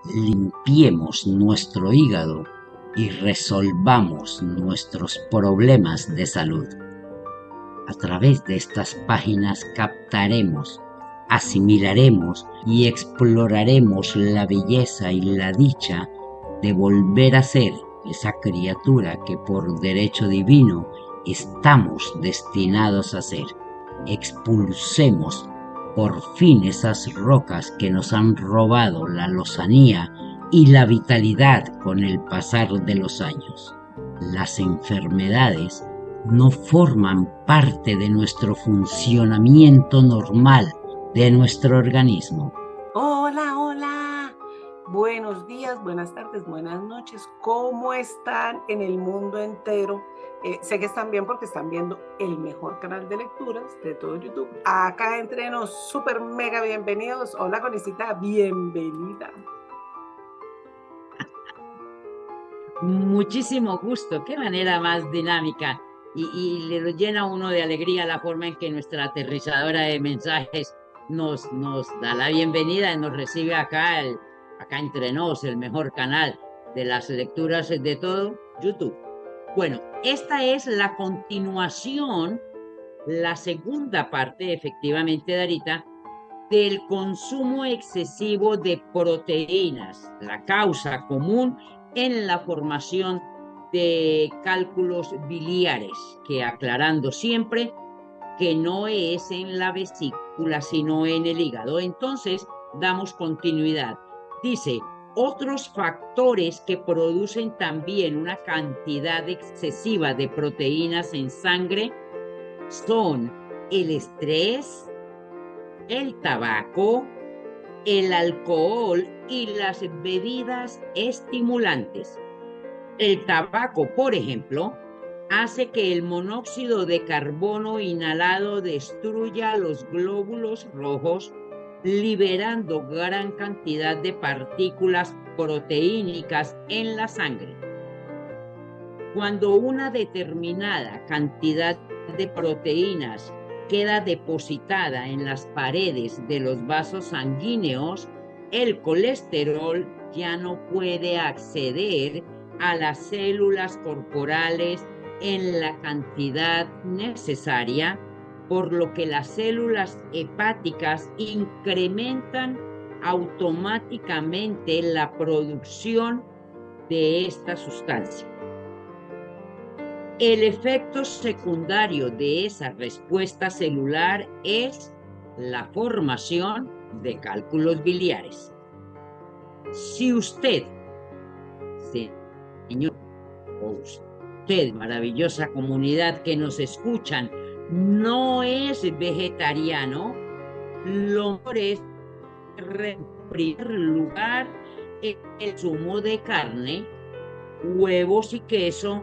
limpiemos nuestro hígado y resolvamos nuestros problemas de salud. A través de estas páginas captaremos, asimilaremos y exploraremos la belleza y la dicha de volver a ser esa criatura que por derecho divino estamos destinados a ser. Expulsemos por fin esas rocas que nos han robado la lozanía y la vitalidad con el pasar de los años. Las enfermedades no forman parte de nuestro funcionamiento normal de nuestro organismo. Hola, hola. Buenos días, buenas tardes, buenas noches. ¿Cómo están en el mundo entero? Sé que están bien porque están viendo el mejor canal de lecturas de todo YouTube. Acá entre nos, súper mega bienvenidos. Hola, Conicita, bienvenida. Muchísimo gusto, qué manera más dinámica y le lo llena a uno de alegría la forma en que nuestra aterrizadora de mensajes nos da la bienvenida y nos recibe acá entre nos, el mejor canal de las lecturas de todo YouTube. Bueno, esta es la continuación, la segunda parte, efectivamente, Darita, del consumo excesivo de proteínas, la causa común en la formación de cálculos biliares, que aclarando siempre que no es en la vesícula, sino en el hígado. Entonces, damos continuidad. Dice, otros factores que producen también una cantidad excesiva de proteínas en sangre son el estrés, el tabaco, el alcohol y las bebidas estimulantes. El tabaco, por ejemplo, hace que el monóxido de carbono inhalado destruya los glóbulos rojos, liberando gran cantidad de partículas proteínicas en la sangre. Cuando una determinada cantidad de proteínas queda depositada en las paredes de los vasos sanguíneos, el colesterol ya no puede acceder a las células corporales en la cantidad necesaria, por lo que las células hepáticas incrementan automáticamente la producción de esta sustancia. El efecto secundario de esa respuesta celular es la formación de cálculos biliares. Si usted, señor, o usted, maravillosa comunidad que nos escuchan, no es vegetariano, lo mejor es en primer lugar el consumo de carne, huevos y queso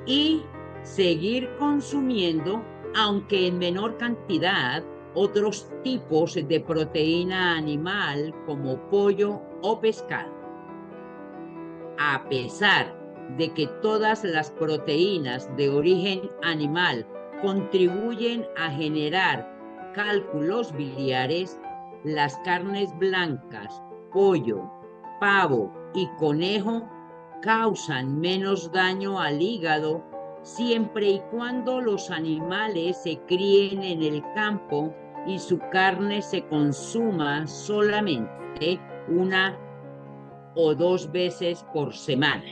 y seguir consumiendo, aunque en menor cantidad, otros tipos de proteína animal como pollo o pescado. A pesar de que todas las proteínas de origen animal contribuyen a generar cálculos biliares, las carnes blancas, pollo, pavo y conejo causan menos daño al hígado siempre y cuando los animales se críen en el campo y su carne se consuma solamente 1 o 2 veces por semana.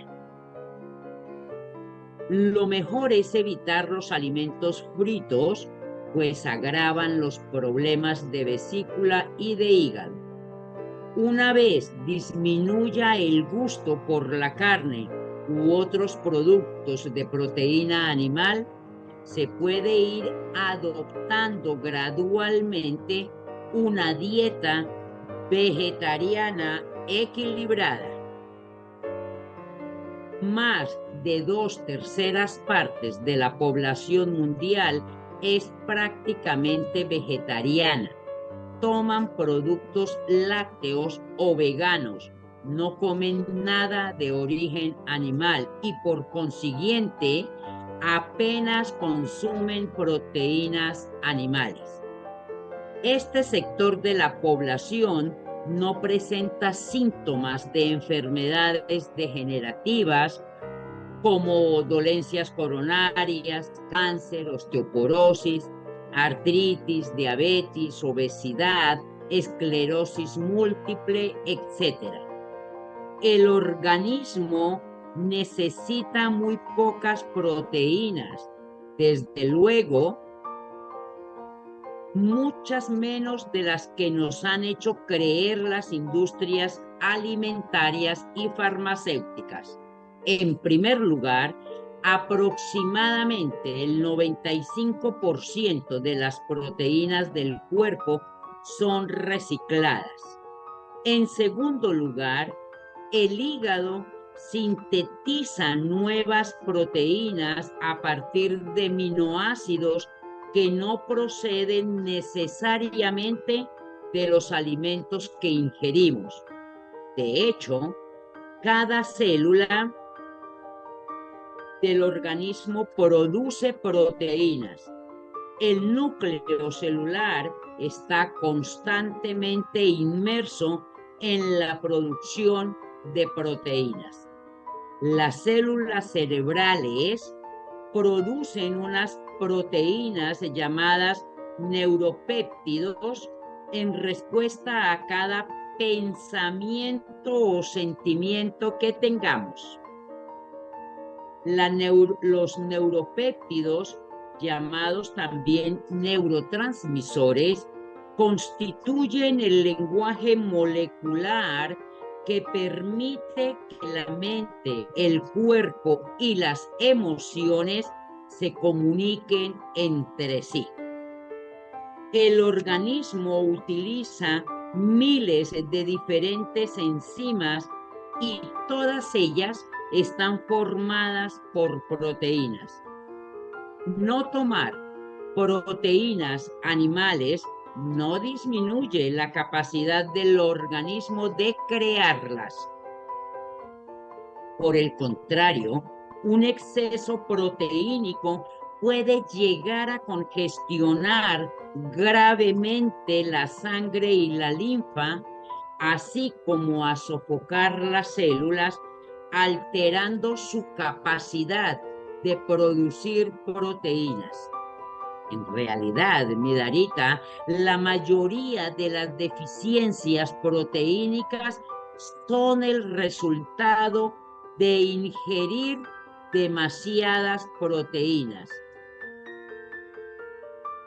Lo mejor es evitar los alimentos fritos, pues agravan los problemas de vesícula y de hígado. Una vez disminuya el gusto por la carne u otros productos de proteína animal, se puede ir adoptando gradualmente una dieta vegetariana equilibrada. Más de 2/3 partes de la población mundial es prácticamente vegetariana. Toman productos lácteos o veganos, no comen nada de origen animal y por consiguiente apenas consumen proteínas animales. Este sector de la población no presenta síntomas de enfermedades degenerativas como dolencias coronarias, cáncer, osteoporosis, artritis, diabetes, obesidad, esclerosis múltiple, etc. El organismo necesita muy pocas proteínas, desde luego, muchas menos de las que nos han hecho creer las industrias alimentarias y farmacéuticas. En primer lugar, aproximadamente el 95% de las proteínas del cuerpo son recicladas. En segundo lugar, el hígado sintetiza nuevas proteínas a partir de aminoácidos que no proceden necesariamente de los alimentos que ingerimos. De hecho, cada célula del organismo produce proteínas. El núcleo celular está constantemente inmerso en la producción de proteínas. Las células cerebrales producen unas proteínas llamadas neuropéptidos en respuesta a cada pensamiento o sentimiento que tengamos. Los neuropéptidos, llamados también neurotransmisores, constituyen el lenguaje molecular que permite que la mente, el cuerpo y las emociones se comuniquen entre sí. El organismo utiliza miles de diferentes enzimas y todas ellas están formadas por proteínas. No tomar proteínas animales no disminuye la capacidad del organismo de crearlas. Por el contrario, un exceso proteínico puede llegar a congestionar gravemente la sangre y la linfa, así como a sofocar las células, alterando su capacidad de producir proteínas. En realidad, mi Darita, la mayoría de las deficiencias proteínicas son el resultado de ingerir demasiadas proteínas.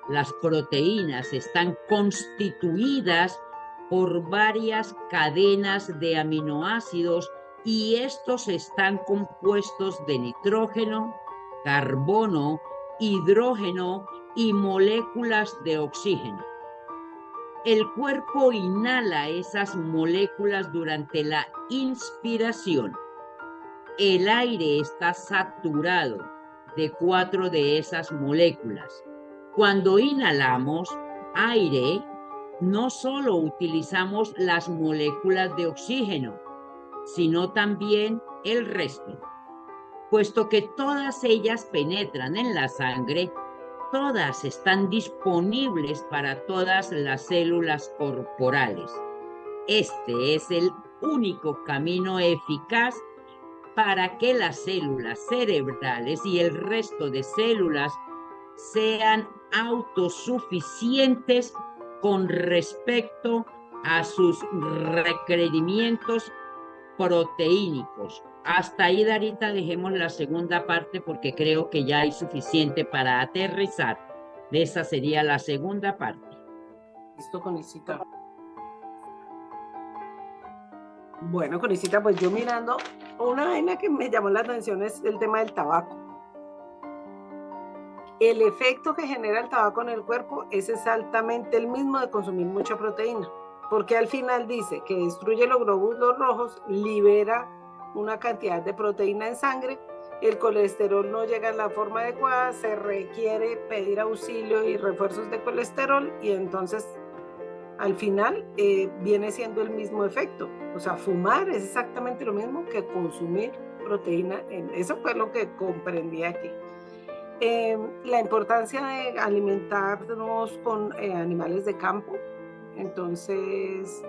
Las proteínas están constituidas por varias cadenas de aminoácidos y estos están compuestos de nitrógeno, carbono, hidrógeno y moléculas de oxígeno. El cuerpo inhala esas moléculas durante la inspiración. El aire está saturado de 4 de esas moléculas. Cuando inhalamos aire, no solo utilizamos las moléculas de oxígeno, sino también el resto. Puesto que todas ellas penetran en la sangre, todas están disponibles para todas las células corporales. Este es el único camino eficaz para que las células cerebrales y el resto de células sean autosuficientes con respecto a sus requerimientos proteínicos. Hasta ahí, Darita, dejemos la segunda parte porque creo que ya hay suficiente para aterrizar. Esa sería la segunda parte. Listo, Conicita. Bueno, Conicita, pues yo mirando, una vaina que me llamó la atención es el tema del tabaco. El efecto que genera el tabaco en el cuerpo es exactamente el mismo de consumir mucha proteína, porque al final dice que destruye los glóbulos rojos, libera una cantidad de proteína en sangre, el colesterol no llega en la forma adecuada, se requiere pedir auxilio y refuerzos de colesterol y entonces al final viene siendo el mismo efecto. O sea, fumar es exactamente lo mismo que consumir proteína. Eso fue lo que comprendí aquí. La importancia de alimentarnos con animales de campo. Entonces,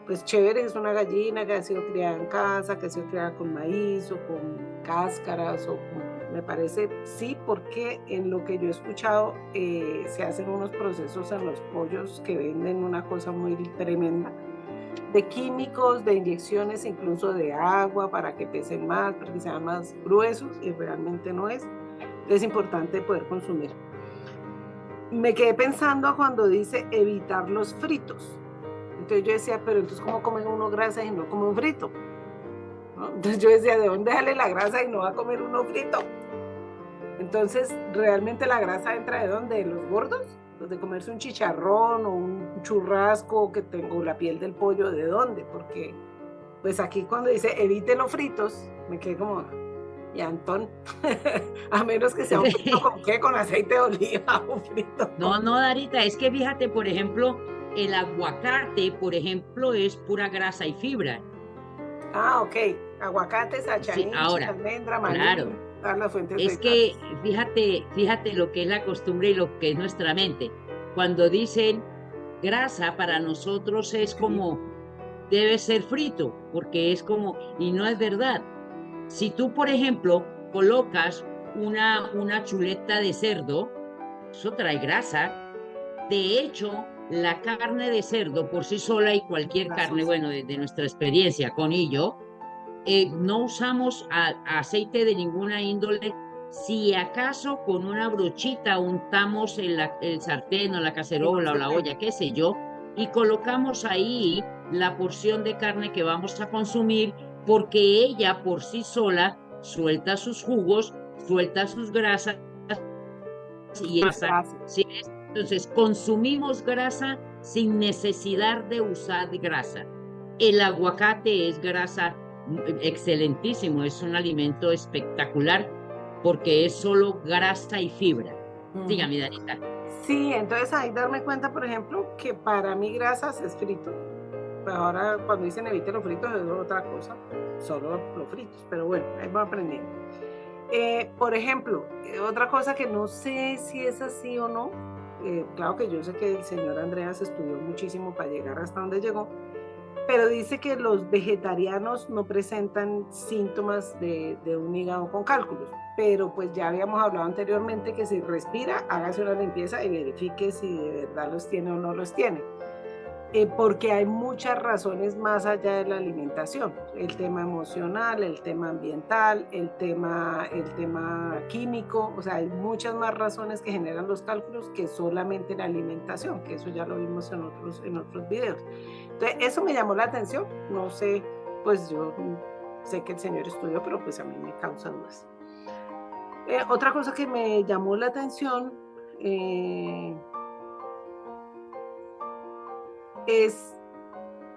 pues chévere, es una gallina que ha sido criada en casa, que ha sido criada con maíz o con cáscaras me parece, sí, porque en lo que yo he escuchado se hacen unos procesos en los pollos que venden una cosa muy tremenda, de químicos, de inyecciones, incluso de agua para que pesen más, para que sean más gruesos, y realmente no es. Es importante poder consumir. Me quedé pensando cuando dice evitar los fritos. Entonces yo decía, pero entonces ¿cómo comen uno grasa y no come un frito? ¿No? Entonces yo decía, ¿de dónde sale la grasa y no va a comer uno frito? Entonces, ¿realmente la grasa entra de dónde? ¿De los gordos? Pues de comerse un chicharrón o un churrasco que tengo la piel del pollo, ¿de dónde? Porque pues aquí cuando dice evite los fritos, me quedé como, y Antón, a menos que sea un frito con qué, con aceite de oliva, un frito. No, no, Darita, es que fíjate, por ejemplo, el aguacate, por ejemplo, es pura grasa y fibra. Ah, ok. Aguacate, Sí, sachanich, ahora, almendra, maní, claro, todas las fuentes es vegetales. que fíjate lo que es la costumbre y lo que es nuestra mente. Cuando dicen grasa, para nosotros es Sí, como debe ser frito, porque es como, y no es verdad. Si tú, por ejemplo, colocas una chuleta de cerdo, eso trae grasa. De hecho, la carne de cerdo por sí sola y cualquier carne, grasoso. bueno, de nuestra experiencia con ello, no usamos aceite de ninguna índole. Si acaso con una brochita untamos el sartén o la Y no cacerola o se la pega. olla, qué sé yo, y colocamos ahí la porción de carne que vamos a consumir, porque ella por sí sola suelta sus jugos, suelta sus grasas y Sí, se grasa. hace. ¿Sí? Entonces, consumimos grasa sin necesidad de usar grasa. El aguacate es grasa excelentísimo, es un alimento espectacular porque es solo grasa y fibra. Ujú. Dígame, Darita. Sí, entonces ahí darme cuenta, por ejemplo, que para mí grasas es frito. Pues ahora cuando dicen evite los fritos es otra cosa, solo los fritos, pero bueno, ahí voy aprendiendo. Por ejemplo, otra cosa que no sé si es así o no, claro que yo sé que el señor Andreas estudió muchísimo para llegar hasta donde llegó, pero dice que los vegetarianos no presentan síntomas de un hígado con cálculos, pero pues ya habíamos hablado anteriormente que si respira, hágase una limpieza y verifique si de verdad los tiene o no los tiene. Porque hay muchas razones más allá de la alimentación, el tema emocional, el tema ambiental, el tema químico, o sea, hay muchas más razones que generan los cálculos que solamente la alimentación, que eso ya lo vimos en otros videos. Entonces, eso me llamó la atención, no sé, pues yo sé que el señor estudió, pero pues a mí me causa dudas. Otra cosa que me llamó la atención es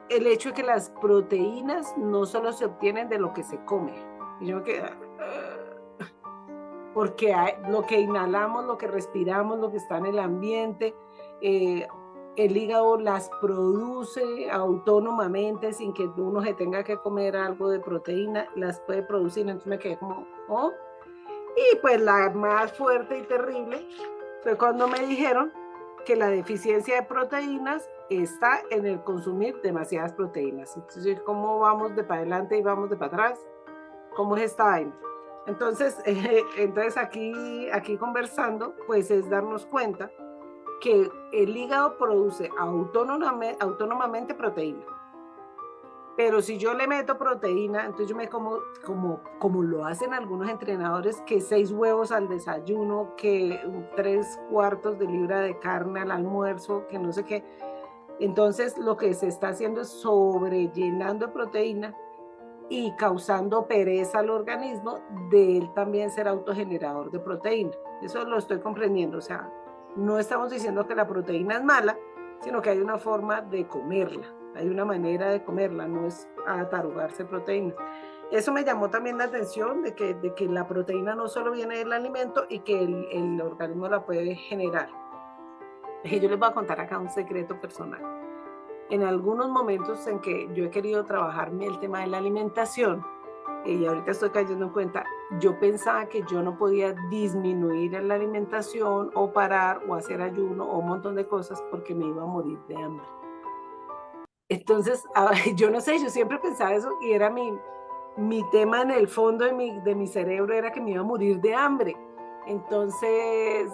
el hecho de que las proteínas no solo se obtienen de lo que se come. Y yo me quedé, porque lo que inhalamos, lo que respiramos, lo que está en el ambiente, eh, el hígado las produce autónomamente sin que uno se tenga que comer algo de proteína, las puede producir. Entonces me quedé como, oh. Y pues la más fuerte y terrible fue cuando me dijeron que la deficiencia de proteínas está en el consumir demasiadas proteínas. Entonces, ¿cómo vamos de para adelante y vamos de para atrás? ¿Cómo es esta vaina? Entonces aquí conversando, pues es darnos cuenta que el hígado produce autónomamente proteína. Pero si yo le meto proteína, entonces yo me como lo hacen algunos entrenadores, que 6 huevos al desayuno, que 3/4 de libra de carne al almuerzo, que no sé qué. Entonces lo que se está haciendo es sobrellenando de proteína y causando pereza al organismo de él también ser autogenerador de proteína. Eso lo estoy comprendiendo. O sea, no estamos diciendo que la proteína es mala, sino que hay una forma de comerla. Hay una manera de comerla, no es atarugarse proteína. Eso me llamó también la atención de que la proteína no solo viene del alimento y que el organismo la puede generar. Yo les voy a contar acá un secreto personal. En algunos momentos en que yo he querido trabajarme el tema de la alimentación, y ahorita estoy cayendo en cuenta, yo pensaba que yo no podía disminuir en la alimentación o parar o hacer ayuno o un montón de cosas porque me iba a morir de hambre. Entonces, yo no sé, yo siempre pensaba eso y era mi tema en el fondo de mi cerebro era que me iba a morir de hambre. Entonces,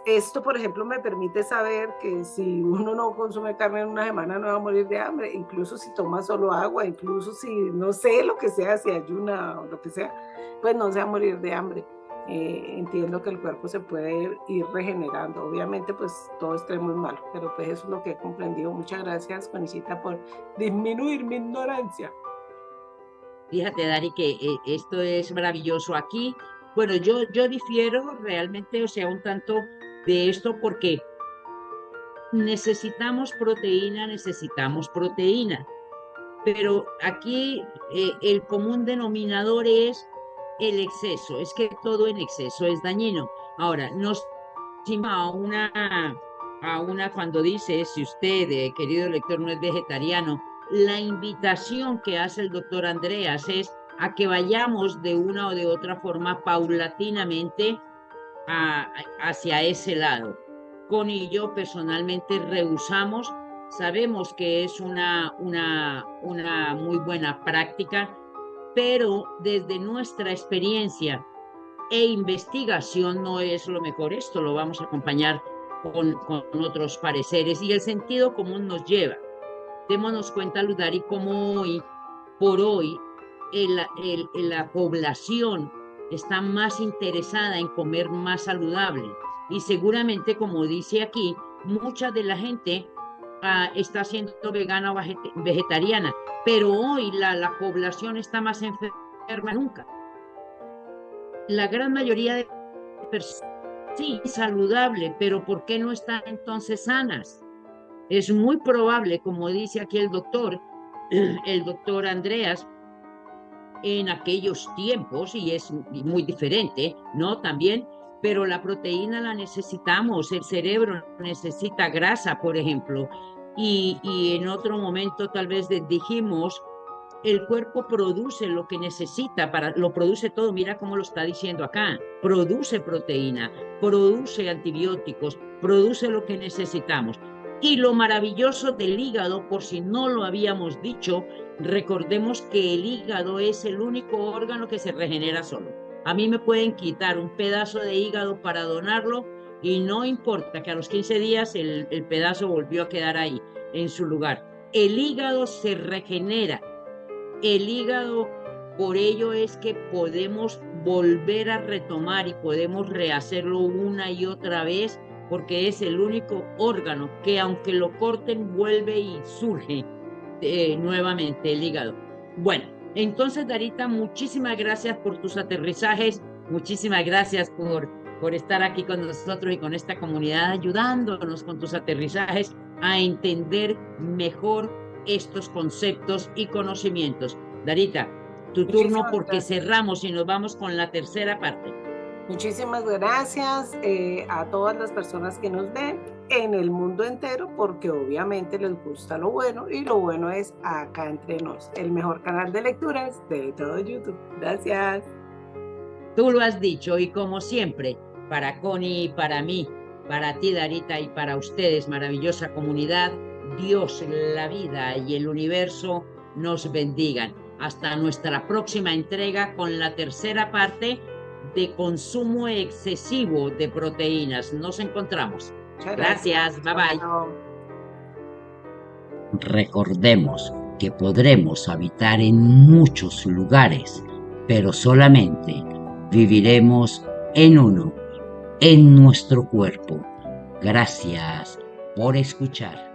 esto, por ejemplo, me permite saber que si uno no consume carne en una semana no va a morir de hambre, incluso si toma solo agua, incluso si, no sé, lo que sea, si ayuna o lo que sea, pues no se va a morir de hambre. Entiendo que el cuerpo se puede ir regenerando. Obviamente, pues todo extremo es malo, pero pues eso es lo que he comprendido. Muchas gracias, Juanicita, por disminuir mi ignorancia. Fíjate, Dari, que esto es maravilloso aquí. Bueno, yo difiero realmente, o sea, un tanto de esto porque necesitamos proteína, pero aquí el común denominador es el exceso, es que todo en exceso es dañino. Ahora, nos a una cuando dice, si usted, querido lector, no es vegetariano, la invitación que hace el doctor Andreas es a que vayamos de una o de otra forma paulatinamente hacia ese lado. Connie y yo personalmente rehusamos, sabemos que es una muy buena práctica, pero desde nuestra experiencia e investigación no es lo mejor. Esto lo vamos a acompañar con otros pareceres y el sentido común nos lleva. Démonos cuenta, Ludari, cómo por hoy la población está más interesada en comer más saludable y seguramente, como dice aquí, mucha de la gente está siendo vegana o vegetariana, pero hoy la población está más enferma que nunca. La gran mayoría de personas sí saludable, pero ¿por qué no están entonces sanas? Es muy probable, como dice aquí el doctor Andreas, en aquellos tiempos, y es muy diferente, ¿no? También, pero la proteína la necesitamos, el cerebro necesita grasa, por ejemplo, y en otro momento tal vez dijimos, el cuerpo produce lo que necesita, lo produce todo, mira cómo lo está diciendo acá, produce proteína, produce antibióticos, produce lo que necesitamos. Y lo maravilloso del hígado, por si no lo habíamos dicho, recordemos que el hígado es el único órgano que se regenera solo. A mí me pueden quitar un pedazo de hígado para donarlo y no importa que a los 15 días el pedazo volvió a quedar ahí, en su lugar. El hígado se regenera. El hígado, por ello es que podemos volver a retomar y podemos rehacerlo una y otra vez, porque es el único órgano que aunque lo corten vuelve y surge nuevamente el hígado. Bueno, entonces Darita, muchísimas gracias por tus aterrizajes, muchísimas gracias por estar aquí con nosotros y con esta comunidad ayudándonos con tus aterrizajes a entender mejor estos conceptos y conocimientos. Darita, tu turno porque cerramos y nos vamos con la tercera parte. Muchísimas gracias a todas las personas que nos ven en el mundo entero, porque obviamente les gusta lo bueno y lo bueno es acá entre nos, el mejor canal de lecturas de todo YouTube. Gracias. Tú lo has dicho y como siempre, para Connie y para mí, para ti Darita y para ustedes, maravillosa comunidad, Dios, la vida y el universo nos bendigan. Hasta nuestra próxima entrega con la tercera parte de consumo excesivo de proteínas. Nos encontramos. Gracias. Bye bye. Recordemos que podremos habitar en muchos lugares, pero solamente viviremos en uno, en nuestro cuerpo. Gracias por escuchar.